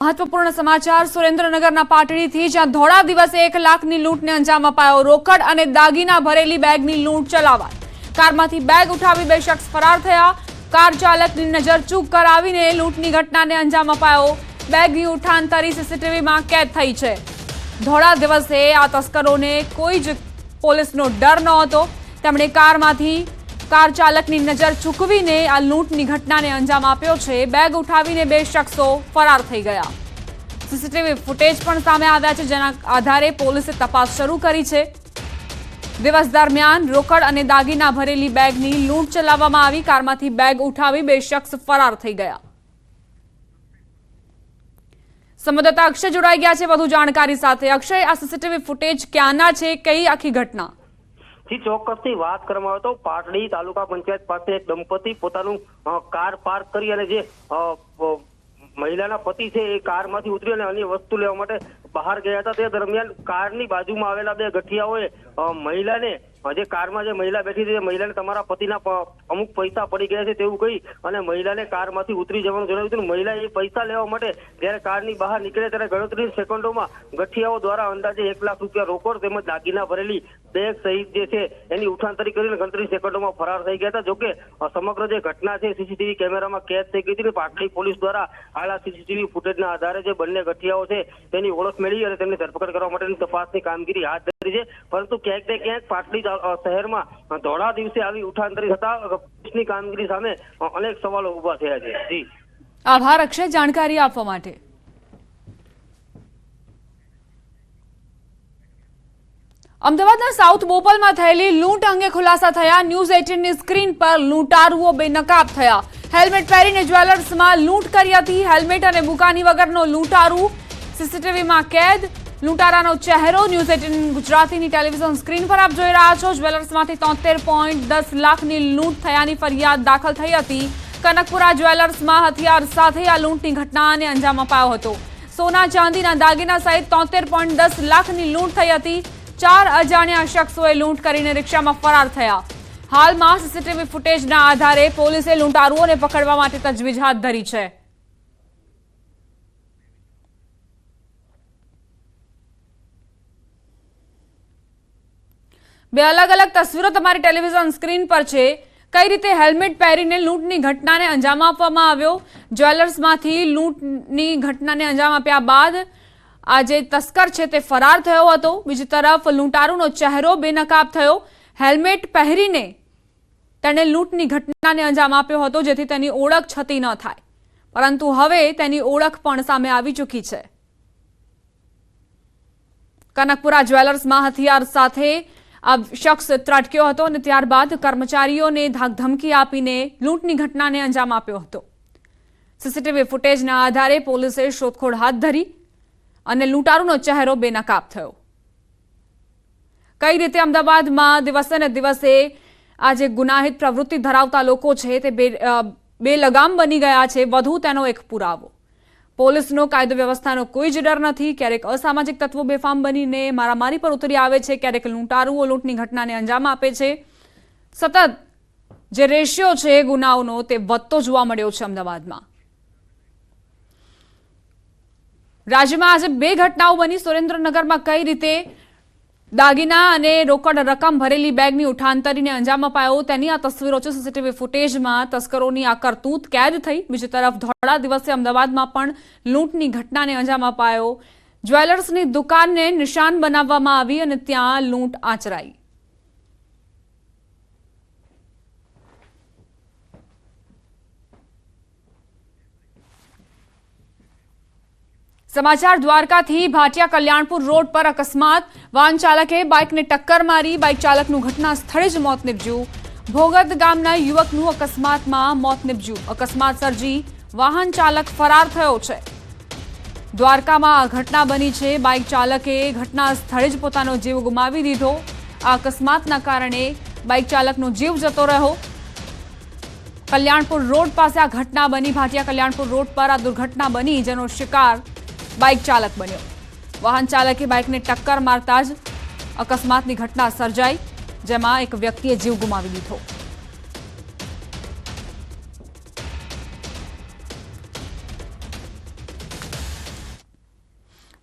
महत्वपूर्ण समाचार सुरेन्द्रनगरना पाटड़ीथी ज्यां धोळा दिवसे 1 लाखनी लूंटने अंजाम अपायो। रोकड़ अने दागीना भरेली बेगनी लूंट चलावाई। कारमांथी बेग उठावी 2 शख्स फरार थया। कार चालकनी नजर चूक करावीने लूंटनी घटनाने अंजाम अपायो। बेगनी उठांतरी सीसीटीवीमां कैद थई छे। धोळा दिवसे आ तस्करोने कोई ज पोलीसनो डर नहोतो। તેમણે કારમાંથી કાર ચાલકની નજર ચૂકવીને આ લૂંટની ઘટનાને અંજામ આપ્યો છે। બેગ ઉઠાવીને 2 શખ્સો ફરાર થઈ ગયા। સીસીટીવી ફૂટેજ પણ સામે આવ્યા છે, જેના આધારે પોલીસે તપાસ શરૂ કરી છે। દિવસ દરમિયાન રોકડ અને દાગીના ભરેલી બેગની લૂંટ ચલાવવામાં આવી। કારમાંથી બેગ ઉઠાવી 2 શખ્સ ફરાર થઈ ગયા। સંવાદદાતા અક્ષય જોડાઈ ગયા છે વધુ જાણકારી સાથે। અક્ષય, આ સીસીટીવી ફૂટેજ ક્યાંના છે, કઈ આખી ઘટના? ચોક્કસથી વાત કરવામાં આવે તો પાટડી તાલુકા પંચાયત પાસે એક દંપતી પોતાનું કાર પાર્ક કરી અને જે મહિલાના પતિ છે એ કારમાંથી ઉતરી અને અન્ય વસ્તુ લેવા માટે બહાર ગયા હતા। તે દરમિયાન કારની બાજુમાં આવેલા 2 ગઠિયાઓએ મહિલાને જે કારમાં જે મહિલા બેઠી હતી મહિલાને તમારા પતિના અમુક પૈસા પડી ગયા છે તેવું કહી અને મહિલાને કારમાંથી ઉતરી જવાનું જણાવ્યું હતું। મહિલા એ પૈસા લેવા માટે જ્યારે કારની બહાર નીકળે ત્યારે ગણતરી સેકન્ડોમાં ગઠિયાઓ દ્વારા અંદાજે 1 લાખ રૂપિયા રોકડ તેમજ દાગીના ભરેલી બેગ સહિત જે છે એની ઉઠાંતરી કરીને ગણતરી સેકન્ડોમાં ફરાર થઈ ગયા હતા। જોકે સમગ્ર જે ઘટના છે સીસીટીવી કેમેરામાં કેદ થઈ ગઈ હતી। પાટડી પોલીસ દ્વારા હાલ આ સીસીટીવી ફૂટેજના આધારે જે બંને ગઠિયાઓ છે તેની ઓળખ મેળવી અને તેમને ધરપકડ કરવા માટેની તપાસની કામગીરી હાથ ધરી છે। પરંતુ ક્યાંક ને ક્યાંક પાટડી શહેરમાં ધોળા દિવસે આવી ઉઠાંતરી થતા પોલીસની કામગીરી સામે અનેક સવાલો ઉભા થયા છે। જી આભાર અક્ષય, જાણકારી આપવા માટે। અમદાવાદના સાઉથ બોપલમાં થયેલી લૂંટ અંગે ખુલાસા થયા। ન્યૂઝ 18ની સ્ક્રીન પર લૂંટારુઓ બેનકાબ થયા। હેલ્મેટ પહેરીને જ્વેલર્સમાં લૂંટ કરી હતી। હેલ્મેટ અને બુકાની વગરનો લૂંટારુ સીસીટીવીમાં કેદ। લૂંટારાનો ચહેરો ન્યૂઝ 18 ગુજરાતીની ટેલિવિઝન સ્ક્રીન પર આપ જોઈ રહ્યા છો। જ્વેલર્સમાંથી 73.10 લાખની લૂંટ થયાની ફરિયાદ દાખલ થઈ હતી। કનકપુરા જ્વેલર્સમાં હથિયાર સાથે આ લૂંટની ઘટનાને અંજામ અપાયો હતો। સોના ચાંદીના દાગીના સહિત 73.10 લાખની લૂંટ થઈ હતી। 4 અજાણ્યા શખ્સોએ લૂંટ કરીને રિક્ષામાં ફરાર થયા। હાલમાં સીસીટીવી ફૂટેજના આધારે પોલીસે લૂંટારુઓને પકડવા માટે તજવીજ હાથ ધરી છે। બે અલગ અલગ તસવીરો તમારી ટેલિવિઝન સ્ક્રીન પર છે। કઈ રીતે હેલ્મેટ પહેરીને લૂંટની ઘટનાને અંજામ આપવામાં આવ્યો। જ્વેલર્સમાંથી લૂંટની ઘટનાને અંજામ આપ્યા બાદ આ જે તસ્કર છે તે ફરાર થયો હતો। બીજી તરફ લૂંટારુનો ચહેરો બેનકાબ થયો। હેલ્મેટ પહેરીને તેણે લૂંટની ઘટનાને અંજામ આપ્યો હતો, જેથી તેની ઓળખ છતી ન થાય, પરંતુ હવે તેની ઓળખ પણ સામે આવી ચૂકી છે। કનકપુરા જ્વેલર્સમાં હથિયાર સાથે આ શખ્સ ત્રાટક્યો હતો અને ત્યારબાદ કર્મચારીઓને ધાકધમકી આપીને લૂંટની ઘટનાને અંજામ આપ્યો હતો। સીસીટીવી ફૂટેજના આધારે પોલીસે શોધખોળ હાથ ધરી અને લૂંટારુનો ચહેરો બેનકાબ થયો। કઈ રીતે અમદાવાદમાં દિવસે ને દિવસે આ જે ગુનાહિત પ્રવૃત્તિ ધરાવતા લોકો છે તે બેલગામ બની ગયા છે, વધુ તેનો એક પુરાવો। પોલીસનો કાયદો વ્યવસ્થાનો કોઈ જ ડર નથી। ક્યારેક અસામાજિક તત્વો બેફામ બનીને મારામારી પર ઉતરી આવે છે, ક્યારેક લૂંટારુઓ લૂંટની ઘટનાને અંજામ આપે છે। સતત જે રેશિયો છે ગુનાઓનો તે વધતો જોવા મળ્યો છે અમદાવાદમાં। રાજ્યમાં આજે 2 ઘટનાઓ બની। સુરેન્દ્રનગરમાં કઈ રીતે દાગીના અને રોકડ રકમ ભરેલી બેગની ઉઠાંતરીને અંજામ અપાયો તેની આ તસવીરો છે। સીસીટીવી ફૂટેજમાં તસ્કરોની આ કરતૂત કેદ થઈ। બીજી તરફ ધોળા દિવસે અમદાવાદમાં પણ લૂંટની ઘટનાને અંજામ અપાયો। જ્વેલર્સની દુકાનને નિશાન બનાવવામાં આવી અને ત્યાં લૂંટ આચરાઈ। સમાચાર દ્વારકાથી ભાટિયા કલ્યાણપુર રોડ પર અકસ્માત। વાહન ચાલકે બાઇકને ટક્કર મારી। બાઇક ચાલકનું ઘટના સ્થળે જ મોત નીપજ્યું। ભોગત ગામના યુવકનું અકસ્માતમાં મોત નીપજ્યું। અકસ્માત સર્જી વાહન ચાલક ફરાર થયો છે। દ્વારકામાં આ ઘટના બની છે। બાઇક ચાલકે ઘટના સ્થળે જ પોતાનો જીવ ગુમાવી દીધો। આ અકસ્માતના કારણે બાઇક ચાલકનો જીવ જતો રહ્યો। કલ્યાણપુર રોડ પાસે આ ઘટના બની। ભાટિયા કલ્યાણપુર રોડ પર આ દુર્ઘટના બની, જેનો શિકાર બાઇક ચાલક બન્યો। વાહન ચાલકે બાઇકને ટક્કર મારતા જ અકસ્માતની ઘટના સર્જાઈ, જેમાં એક વ્યક્તિએ જીવ ગુમાવી દીધો।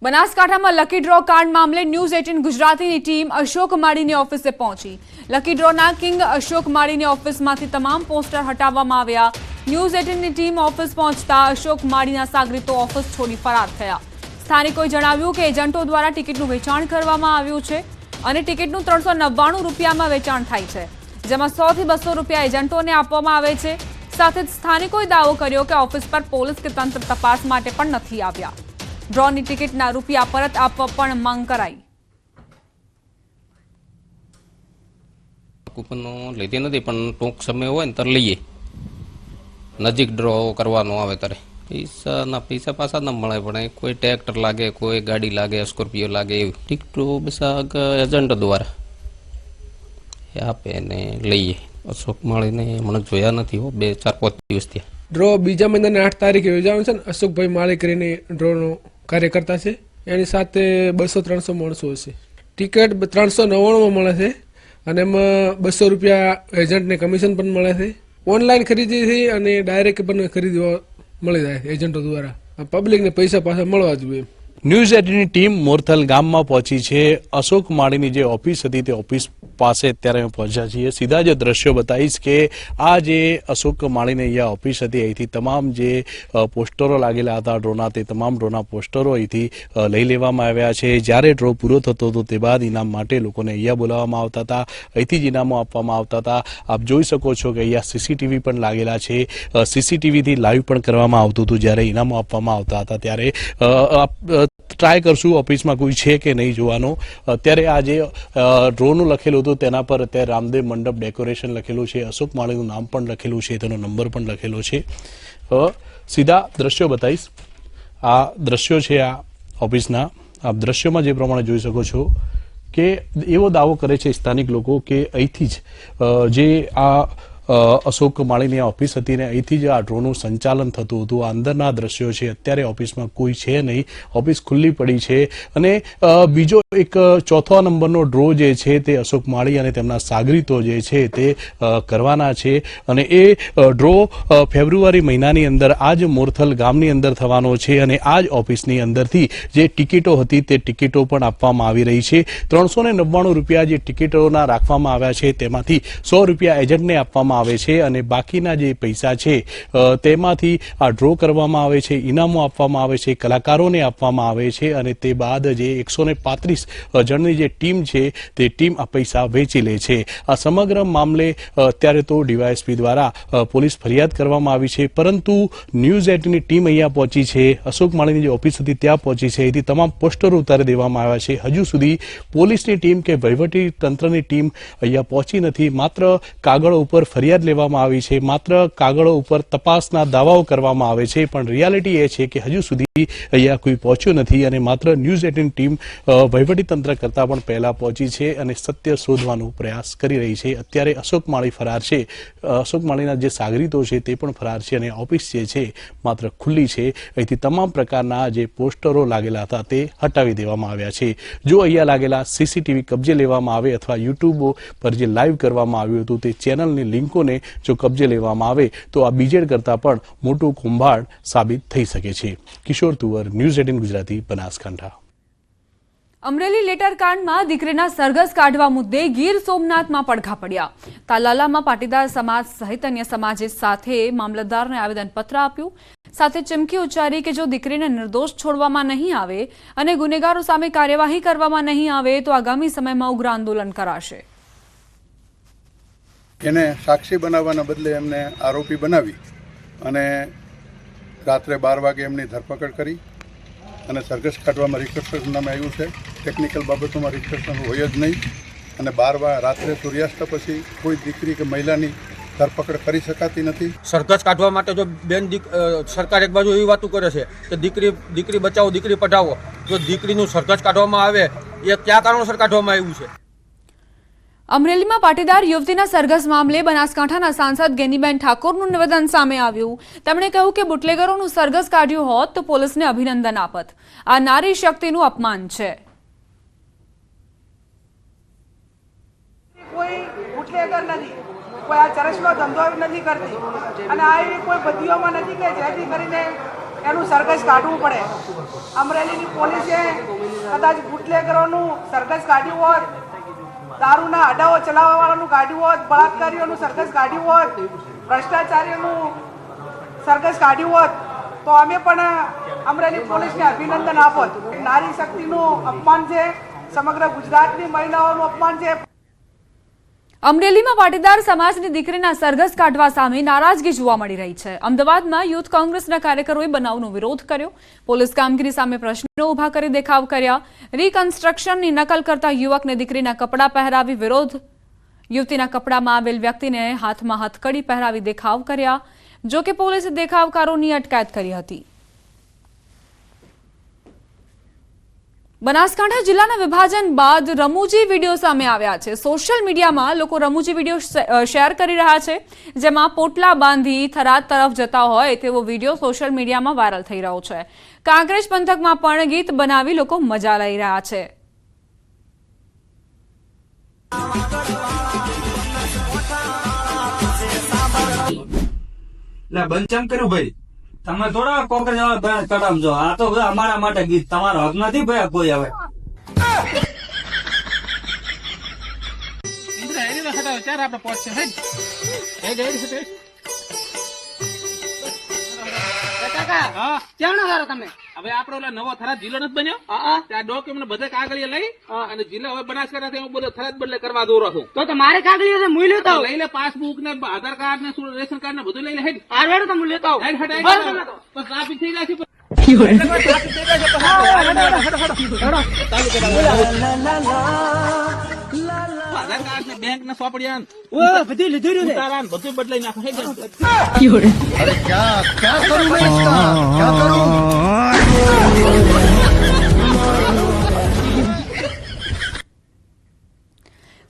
બનાસકાંઠામાં લકી ડ્રો કાંડ મામલે ન્યૂઝ 18 ગુજરાતીની ટીમ અશોક માળીની ઓફિસે પહોંચી. લકી ડ્રોના કિંગ અશોક માળીની ઓફિસમાંથી તમામ પોસ્ટર હટાવવામાં આવ્યા. ન્યૂઝ 18ની ટીમ ઓફિસ પહોંચતા અશોક માળીના સાગરીતો ઓફિસ છોડી ફરાર થયા. સ્થાનિકોએ જણાવ્યું કે એજન્ટો દ્વારા ટિકિટનું વેચાણ કરવામાં આવ્યું છે અને ટિકિટનું 399 રૂપિયામાં વેચાણ થાય છે, જેમાં 100 થી 200 રૂપિયા એજન્ટોને આપવામાં આવે છે. સાથે જ સ્થાનિકોએ દાવો કર્યો કે ઓફિસ પર પોલીસ કે તંત્ર તપાસ માટે પણ નથી આવ્યા. ડ્રોની ટિકિટના રૂપિયા પરત આપવા પણ માંગ કરાઈ. કૂપનો લીધી નથી, પણ ટૂંક સમય હોય ને ત્યારે લઈએ. નજીક ડ્રો કરવાનો આવે ત્યારે પૈસા પાછા ન મળે, પણ કોઈ ટ્રેક્ટર લાગે, કોઈ ગાડી લાગે, સ્કોર્પિયો લાગે, એવી ટિકટો બેસાક એજન્ટ દ્વારા આપે ને લઈએ. અશોક માળીને મને જોયા નથી, 2-4-5 દિવસ થયા. ડ્રો બીજા મહિનાની 8 તારીખે યોજાવાનો છે ને. અશોકભાઈ માળી કરીને ડ્રોનો કાર્યકર્તા છે, એની સાથે 200-300 માણસો હશે. ટિકિટ 399 મળે છે અને એમાં 200 રૂપિયા એજન્ટને કમિશન પણ મળે છે. ઓનલાઈન ખરીદી છે અને ડાયરેક્ટ પણ ખરીદવા મળી જાય છે એજન્ટો દ્વારા. પબ્લિકને પૈસા પાછા મળવા જોઈએ. ન્યૂઝ 18ની ટીમ મોરથલ ગામમાં પહોંચી છે. અશોક માળીની જે ઓફિસ હતી તે ઓફિસ પાસે અત્યારે અમે પહોંચ્યા છીએ. સીધા જે દ્રશ્યો બતાવીશ કે આ જે અશોક માળીની અહીંયા ઓફિસ હતી, અહીંથી તમામ જે પોસ્ટરો લાગેલા હતા ડ્રોના, તે તમામ ડ્રોના પોસ્ટરો અહીંથી લઈ લેવામાં આવ્યા છે. જ્યારે ડ્રો પૂરો થતો હતો તે બાદ ઇનામ માટે લોકોને અહીંયા બોલાવવામાં આવતા હતા, અહીંથી જ ઇનામો આપવામાં આવતા હતા. આપ જોઈ શકો છો કે અહીંયા સીસીટીવી પણ લાગેલા છે. સીસીટીવીથી લાઈવ પણ કરવામાં આવતું હતું જ્યારે ઇનામો આપવામાં આવતા હતા. ત્યારે ટ્રાય કરશું ઓફિસમાં કોઈ છે કે નહીં જોવાનો. અત્યારે આ જે ડ્રોનું લખેલું હતું તેના પર અત્યારે રામદેવ મંડપ ડેકોરેશન લખેલું છે, અશોક માળીનું નામ પણ લખેલું છે, તેનો નંબર પણ લખેલો છે. સીધા દ્રશ્યો બતાવીશ. આ દ્રશ્યો છે આ ઓફિસના. આપ દ્રશ્યોમાં જે પ્રમાણે જોઈ શકો છો કે એવો દાવો કરે છે સ્થાનિક લોકો કે અહીંથી જ જે આ અશોક માળીની ઓફિસ હતી ને અહીંથી જ આ ડ્રોનું સંચાલન થતું હતું. આ અંદરના દ્રશ્યો છે. અત્યારે ઓફિસમાં કોઈ છે નહીં, ઓફિસ ખુલ્લી પડી છે. અને બીજો એક 4થા નંબરનો ડ્રો જે છે તે અશોક માળી અને તેમના સાગરીતો જે છે તે કરવાના છે. અને એ ડ્રો ફેબ્રુઆરી મહિનાની અંદર આ જ મોરથલ ગામની અંદર થવાનો છે. અને આ જ ઓફિસની અંદરથી જે ટિકિટો હતી તે ટિકિટો પણ આપવામાં આવી રહી છે. 399 રૂપિયા જે ટિકિટોના રાખવામાં આવ્યા છે તેમાંથી 100 રૂપિયા એજન્ટને આપવામાં આવે છે અને બાકીના જે પૈસા છે તેમાંથી આ ડ્રો કરવામાં આવે છે, ઇનામો આપવામાં આવે છે, કલાકારોને આપવામાં આવે છે. અને તે બાદ જે 135 જણની જે ટીમ છે તે ટીમ આ પૈસા વેચી લે છે. આ સમગ્ર મામલે અત્યારે તો ડીવાયએસપી દ્વારા પોલીસ ફરિયાદ કરવામાં આવી છે. પરંતુ ન્યૂઝ 18ની ટીમ અહીંયા પહોંચી છે, અશોક માળીની જે ઓફિસ હતી ત્યાં પહોંચી છે. અહીંથી તમામ પોસ્ટરો ઉતારી દેવામાં આવ્યા છે. હજુ સુધી પોલીસની ટીમ કે વહીવટી તંત્રની ટીમ અહીંયા પહોંચી નથી. માત્ર કાગળો ઉપર ફરિયાદ લેવામાં આવી છે, માત્ર કાગળો ઉપર તપાસના દાવાઓ કરવામાં આવે છે, પણ રિયાલિટી એ છે કે હજુ સુધી અહીંયા કોઈ પહોંચ્યું નથી. અને માત્ર ન્યૂઝ 18 ટીમ વહીવટી તંત્ર કરતાં પણ પહેલા પહોંચી છે અને સત્ય શોધવાનો પ્રયાસ કરી રહી છે. અત્યારે અશોક માળી ફરાર છે, અશોક માળીના જે સાગરીતો છે તે પણ ફરાર છે અને ઓફિસ જે છે માત્ર ખુલ્લી છે. અહીંથી તમામ પ્રકારના જે પોસ્ટરો લાગેલા હતા તે હટાવી દેવામાં આવ્યા છે. જો અહીંયા લાગેલા સીસીટીવી કબજે લેવામાં આવે અથવા યુટ્યુબ પર જે લાઈવ કરવામાં આવ્યું હતું તે ચેનલની લિંકોને જો કબજે લેવામાં આવે તો આ બીજેડ કરતાં પણ મોટું કુંભાડ સાબિત થઈ શકે છે. કિશોર તુવર, ન્યૂઝ 18 ગુજરાતી, બનાસકાંઠા. અમરેલી લેટરકાંડમાં દીકરીના સરઘસ કાઢવા મુદ્દે ગીર સોમનાથમાં પડઘા પડ્યા. તાલાલામાં પાટીદાર સમાજ સહિત અન્ય સમાજે સાથે મામલતદારને આવેદનપત્ર આપ્યું. સાથે ચીમકી ઉચ્ચારી કે જો દીકરીને નિર્દોષ છોડવામાં નહીં આવે અને ગુનેગારો સામે કાર્યવાહી કરવામાં નહીં આવે તો આગામી સમયમાં ઉગ્ર આંદોલન કરાશે. એને સાક્ષી બનાવવાના બદલે એમને આરોપી બનાવી અને રાત્રે 12 વાગે એમની ધરપકડ કરી અને સરઘસ કાઢવામાં રિકન્સ્ટ્રક્શન નામે આવ્યું છે. ટેકનિકલ બાબતોમાં રિકન્સ્ટ્રક્શન હોય જ નહીં અને 12 રાત્રે સૂર્યાસ્ત પછી કોઈ દીકરી કે મહિલાની ધરપકડ કરી શકાતી નથી. સરઘસ કાઢવા માટે જો બેન સરકાર એક બાજુ એવી વાતો કરે છે કે દીકરી બચાવો, દીકરી પઢાવો, જો દીકરીનું સરઘસ કાઢવામાં આવે એ કયા કારણોસર કાઢવામાં આવ્યું છે? અમરેલીમાં પાટીદાર યુવતીના સરઘસ મામલે બનાસકાંઠાના સાંસદ ગેનીબેન ઠાકોરનું નિવેદન સામે આવ્યું. તેમણે કહ્યું કે બુટલેગરોનું સરઘસ કાઢ્યું હોત તો પોલીસને અભિનંદન આપત. આ નારી શક્તિનું અપમાન છે. કોઈ બુટલેગર નથી, કોઈ આ ચરસનો ધંધો નથી કરતી અને આ એવી કોઈ બદીઓમાં નથી કે જેથી કરીને એનું સરઘસ કાઢવું પડે. અમરેલીની પોલીસે કદાચ બુટલેગરોનું સરઘસ કાઢ્યું હોત, દારૂના અડાઓ ચલાવવાવાળાનું કાઢ્યું હોત, બળાત્કારીઓનું સરઘસ કાઢ્યું હોત, ભ્રષ્ટાચારીઓનું સરઘસ કાઢ્યું હોત તો અમે પણ અમરેલી પોલીસને અભિનંદન આપોત. નારી શક્તિનું અપમાન છે, સમગ્ર ગુજરાતની મહિલાઓનું અપમાન છે. અમરેલીમાં પાટીદાર સમાજની દીકરીના સરઘસ કાઢવા સામે નારાજગી જોવા મળી રહી છે. અમદાવાદમાં યુથ કોંગ્રેસના કાર્યકરોએ બનાવનો વિરોધ કર્યો. પોલીસ કામગીરી સામે પ્રશ્નો ઉભા કરી દેખાવ કર્યા. રિકન્સ્ટ્રક્શનની નકલ કરતા યુવકને દીકરીના કપડાં પહેરાવી વિરોધ. યુવતીના કપડામાં આવેલ વ્યક્તિને હાથમાં હથકડી પહેરાવી દેખાવ કર્યા. જો કે પોલીસે દેખાવકારોની અટકાયત કરી હતી. બનાસકાંઠા જિલ્લાના વિભાજન બાદ રમૂજી વિડીયો સામે આવ્યા છે. સોશિયલ મીડિયામાં લોકો રમૂજી વિડીયો શેર કરી રહ્યા છે, જેમાં પોટલા બાંધી થરાદ તરફ જતા હોય તેવો વિડીયો સોશિયલ મીડિયામાં વાયરલ થઈ રહ્યો છે. કાંકરેજ પંથકમાં પણ ગીત બનાવી લોકો મજા લઈ રહ્યા છે. બંચમ કર્યું ભાઈ, તમે થોડા કોંગ્રેસ ચડાવજો. આ તો અમારા માટે ગીત, તમારો હક નથી ભાઈ કોઈ. હવે હવે આપડે ઓલા નવો થરાદ જિલ્લો નથી બન્યો, ત્યાં ડોક્યુમેન્ટ બધા કાગળિયા લઈ અને જિલ્લો હવે બનાસકાંઠા હું બધો થરાદ બદલે કરવા દોરો છું. તો મારે કાગળિયા હું લેતો લઈ લે, પાસબુક ને આધાર કાર્ડ ને રેશન કાર્ડ ને બધું લઈ લે. આરવેડ તો હું લેતો તો ટ્રાફિક થઈ જશે. આધાર કાર્ડ ને બેંક ને સોપડિયા બધું લીધું બધું બદલાઈ નાખો.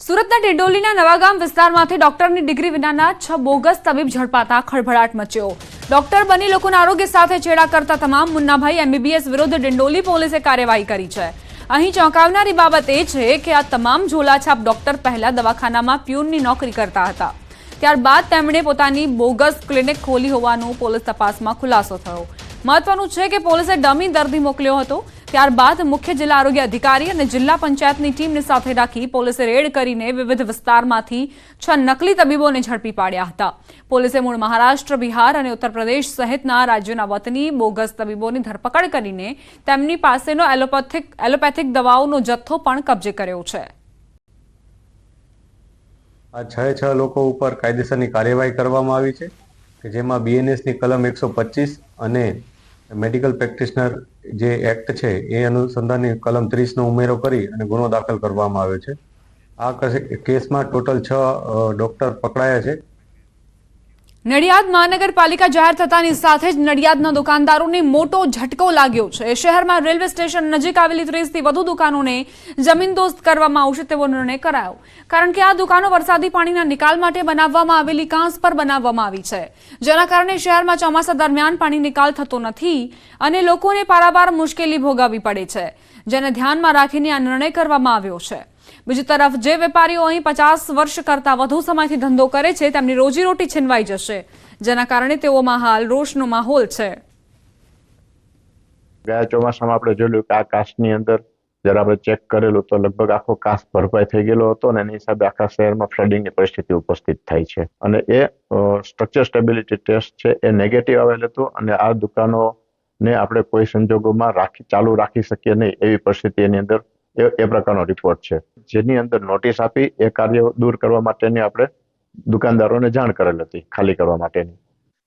સુરતના ડિંડોલીના નવાગામ વિસ્તારમાંથી ડોક્ટરની ડિગ્રી વિનાના 6 બોગસ તબીબ ઝડપાતા ખળભળાટ મચ્યો. ડોક્ટર બની લોકોના આરોગ્ય સાથે છેડા કરતા તમામ મુન્નાભાઈ એમબીબીએસ વિરુદ્ધ ડિંડોલી પોલીસે કાર્યવાહી કરી છે. અહીં ચોંકાવનારી બાબત એ છે કે આ તમામ ઝોલાછાપ ડોક્ટર પહેલા દવાખાનામાં પ્યુનની નોકરી કરતા હતા. ત્યારબાદ તેમણે પોતાની બોગસ ક્લિનિક ખોલી હોવાનો પોલીસ તપાસમાં ખુલાસો થયો. મહત્વનું છે કે પોલીસે ડમી દર્દી મોકલ્યો હતો. ત્યારબાદ મુખ્ય જિલ્લા આરોગ્ય અધિકારી અને જિલ્લા પંચાયતની ટીમને સાથે રાખી પોલીસે રેડ કરીને વિવિધ વિસ્તારમાંથી 6 નકલી તબીબોને ઝડપી પાડ્યા હતા. પોલીસે મૂળ મહારાષ્ટ્ર, બિહાર અને ઉત્તર પ્રદેશ સહિતના રાજ્યોના વતની બોગસ તબીબોની ધરપકડ કરીને તેમની પાસેનો એલોપેથિક દવાઓનો જથ્થો પણ કબજે કર્યો છે. આ 6 લોકો ઉપર કાયદેસરની કાર્યવાહી કરવામાં આવી છે કે જેમાં બીએનએસની કલમ 125 અને મેડિકલ પ્રેક્ટિશનર જે એક્ટ છે એ અનુસંધાનની કલમ 30નો ઉમેરો કરી અને ગુનો દાખલ કરવામાં આવ્યો છે. આ કેસમાં ટોટલ 6 ડોક્ટર પકડાયા છે. નડિયાદ મહાનગરપાલિકા જાહેર થતાની સાથે જ નડિયાદના દુકાનદારોને મોટો ઝટકો લાગ્યો છે. શહેરમાં રેલવે સ્ટેશન નજીક આવેલી 30 થી વધુ દુકાનોને જમીનદોસ્ત કરવામાં આવશે તેવો નિર્ણય કરાયો. કારણ કે આ દુકાનો વરસાદી પાણીના નિકાલ માટે બનાવવામાં આવેલી કાંસ પર બનાવવામાં આવી છે, જેના કારણે શહેરમાં ચોમાસા દરમિયાન પાણી નિકાલ થતો નથી અને લોકોને પારાવાર મુશ્કેલી ભોગવવી પડે છે, જેને ધ્યાનમાં રાખીને આ નિર્ણય કરવામાં આવ્યો છે. બીજી તરફ જે વેપારીઓ અહીં 50 વર્ષ કરતા વધુ સમયથી ધંધો કરે છે તેમની રોજીરોટી છીનવાઈ જશે, જેના કારણે તેઓમાં હાલ રોષનો માહોલ છે. ગયા ચોમાસામાં આપણે જોયું કે આ કાસ્ટની અંદર જ્યારે આપણે ચેક કરેલું તો લગભગ આખો કાસ્ટ ભરપાઈ થઈ ગયેલો હતો અને એની હિસાબે આખા શહેરમાં ફ્લડિંગની પરિસ્થિતિ ઉપસ્થિત થાય છે અને એ સ્ટ્રક્ચર સ્ટેબિલિટી ટેસ્ટ છે એ નેગેટિવ આવેલ હતું અને આ દુકાનોને આપણે કોઈ સંજોગોમાં ચાલુ રાખી શકીએ નહીં એવી પરિસ્થિતિ એની અંદર એ પ્રકારનો રિપોર્ટ છે, જેની અંદર નોટિસ આપી એ કાર્ય દૂર કરવા માટેની આપણે દુકાનદારોને જાણ કરેલ હતી ખાલી કરવા માટેની,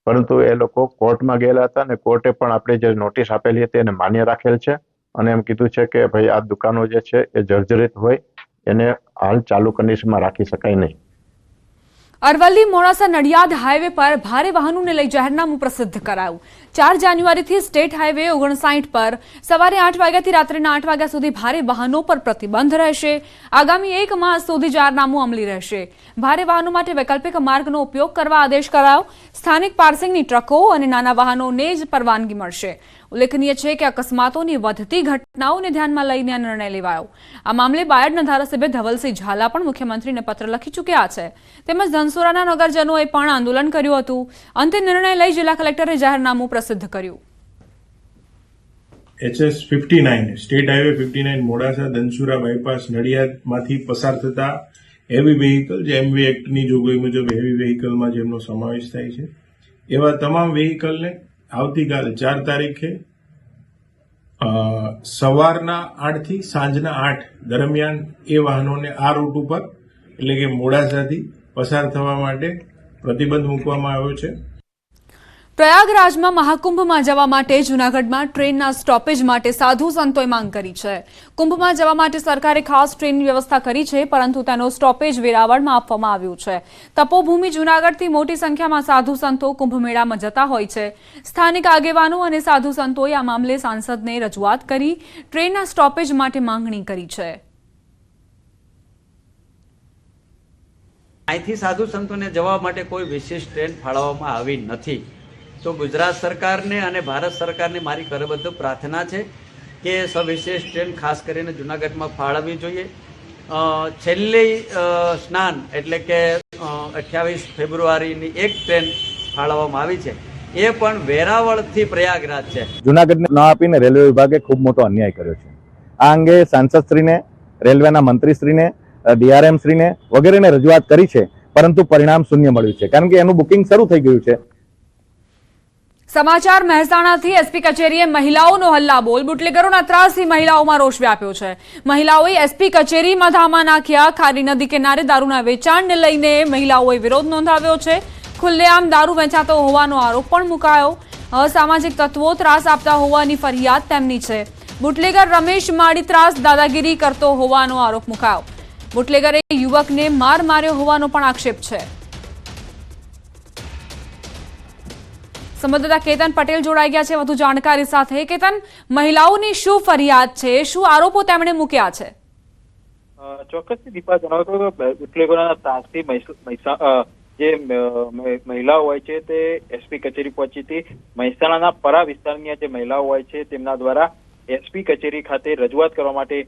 પરંતુ એ લોકો કોર્ટમાં ગયેલા હતા અને કોર્ટે પણ આપણે જે નોટિસ આપેલી હતી એને માન્ય રાખેલ છે અને એમ કીધું છે કે ભાઈ આ દુકાનો જે છે એ જર્જરિત હોય એને હાલ ચાલુ કન્ડિશનમાં રાખી શકાય નહીં. અરવલ્લી મોડાસા નડિયાદ હાઈવે પર ભારે વાહનોને લઈ જાહેરનામું પ્રસિદ્ધ કરાયું. 4 જાન્યુઆરીથી સ્ટેટ હાઈવે 59 પર સવારે 8 વાગ્યાથી રાત્રિના 8 વાગ્યા સુધી ભારે વાહનો પર પ્રતિબંધ રહેશે. આગામી 1 માસ સુધી જાહેરનામું અમલી રહેશે. ભારે વાહનો માટે વૈકલ્પિક માર્ગનો ઉપયોગ કરવા આદેશ કરાયો. સ્થાનિક પાર્સિંગની ટ્રકો અને નાના વાહનોને જ પરવાનગી મળશે. ઉલ્લેખનીય છે કે અકસ્માતોની વધતી ઘટનાઓને ધ્યાનમાં લઈને આ નિર્ણય લેવાયો. આ મામલે બાયડના ધારાસભ્ય ધવલસિંહ ઝાલા પણ મુખ્યમંત્રીને પત્ર લખી ચૂક્યા છે. તેમજ ધનસુરાના નગરજનોએ પણ આંદોલન કર્યું હતું. અંતે નિર્ણય લઈ જિલ્લા કલેક્ટરે જાહેરનામું પ્રસિદ્ધ કર્યું. HS 59 state highway 59 Modasa Dhansura bypass નડિયાદમાંથી પસાર થતા હેવી વ્હીકલ જે MV એક્ટની જોગવાઈ મુજબ હેવી વ્હીકલમાં જેમનો સમાવેશ થાય છે એવા તમામ વ્હીકલને આવતીકાલે 4 તારીખે સવારના 8 થી સાંજના 8 દરમિયાન એ વાહનોને આ રૂટ ઉપર એટલે કે મોડાસાથી પસાર થવા માટે પ્રતિબંધ મૂકવામાં આવ્યો છે. પ્રયાગરાજમાં મહાકુંભમાં જવા માટે જૂનાગઢમાં ટ્રેનના સ્ટોપેજ માટે સાધુ સંતોએ માંગ કરી છે. કુંભમાં જવા માટે સરકારે ખાસ ટ્રેનની વ્યવસ્થા કરી છે, પરંતુ તેનો સ્ટોપેજ વેરાવળમાં આપવામાં આવ્યું છે. તપોભૂમિ જૂનાગઢથી મોટી સંખ્યામાં સાધુ સંતો કુંભ મેળામાં જતા હોય છે. સ્થાનિક આગેવાનો અને સાધુ સંતોએ આ મામલે સાંસદને રજૂઆત કરી ટ્રેનના સ્ટોપેજ માટે માંગણી કરી છે. અહીંથી સાધુ સંતોને જવા માટે કોઈ વિશેષ ટ્રેન ફાળવવામાં આવી નથી. તો ગુજરાત સરકારને અને ભારત સરકારને મારી કરબદ્ધ પ્રાર્થના છે કે સવિશેષ ટ્રેન ખાસ કરીને જૂનાગઢમાં ફાળવવી જોઈએ. છેલ્લી સ્નાન એટલે કે 28 ફેબ્રુઆરીની એક ટ્રેન ફાળવવામાં આવી છે, એ પણ વેરાવળથી પ્રયાગરાજ છે. જૂનાગઢને ન આપીને રેલવે વિભાગે ખૂબ મોટો અન્યાય કર્યો છે. આ અંગે સાંસદશ્રીને, રેલવેના મંત્રીશ્રીને, DRM શ્રીને વગેરેને રજૂઆત કરી છે, પરંતુ પરિણામ શૂન્ય મળ્યું છે, કારણ કે એનું બુકિંગ શરૂ થઈ ગયું છે. સમાચાર મહેસાણાથી SP કચેરીએ મહિલાઓનો હલ્લાબોલ. બુટલેગરોના ત્રાસથી મહિલાઓમાં રોષ વ્યાપ્યો છે. મહિલાઓએ SP કચેરીમાં ધામા નાખ્યા. ખારી નદી કિનારે દારૂના વેચાણને લઈને મહિલાઓએ વિરોધ નોંધાવ્યો છે. ખુલ્લેઆમ દારૂ વેચાતો હોવાનો આરોપ પણ મુકાયો. અસામાજિક તત્વો ત્રાસ આપતા હોવાની ફરિયાદ તેમની છે. બુટલેગર રમેશ માળી ત્રાસ દાદાગીરી કરતો હોવાનો આરોપ મુકાયો. બુટલેગરે યુવકને માર માર્યો હોવાનો પણ આક્ષેપ છે. સંવાદદાતા કેતન પટેલ જોડાઈ ગયા છે વધુ જાણકારી સાથે. કેતન, મહિલાઓની શું ફરિયાદ છે, શું આરોપો તેમણે મૂક્યા છે? ચોક્કસથી દીપા જણાવતો તો બુટલેગરોના ત્રાસથી જે મહિલાઓ હોય છે તે SP કચેરી પહોંચી હતી. મહેસાણાના પરા વિસ્તારની જે મહિલાઓ હોય છે તેમના દ્વારા SP કચેરી ખાતે રજૂઆત કરવા માટે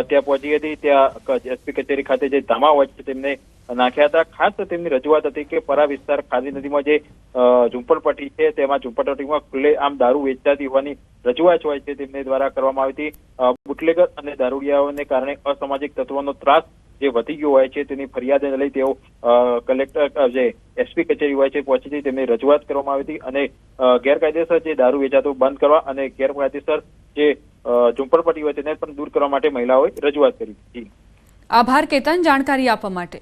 ત્યાં પહોંચી હતી. ત્યાં SP કચેરી ખાતે જે ધામા હોય છે તેમને નાખ્યા હતા. ખાસ તેમની રજૂઆત હતી કે પરા વિસ્તાર ખારી નદીમાં જે ઝુંપડપટ્ટી છે તેમાં ઝુંપડપટ્ટીમાં ખુલ્લે આમ દારૂ વેચાતી હોવાની રજૂઆત હોય છે તેમને દ્વારા કરવામાં આવી હતી. બુટલેગર અને દારૂડિયાઓને કારણે અસામાજિક તત્વોનો ત્રાસ જે વધી ગયો હોય છે તેની ફરિયાદને લઈ તેઓ કલેક્ટર જે SP કચેરી હોય છે પહોંચી હતી, તેમને રજૂઆત કરવામાં આવી હતી અને ગેરકાયદેસર જે દારૂ વેચાતું બંધ કરવા અને ગેરકાયદેસર જે ઝુંપડપટ્ટી હોય તેને પણ દૂર કરવા માટે મહિલાઓએ રજૂઆત કરી હતી. આભાર કેતન, જાણકારી આપવા માટે.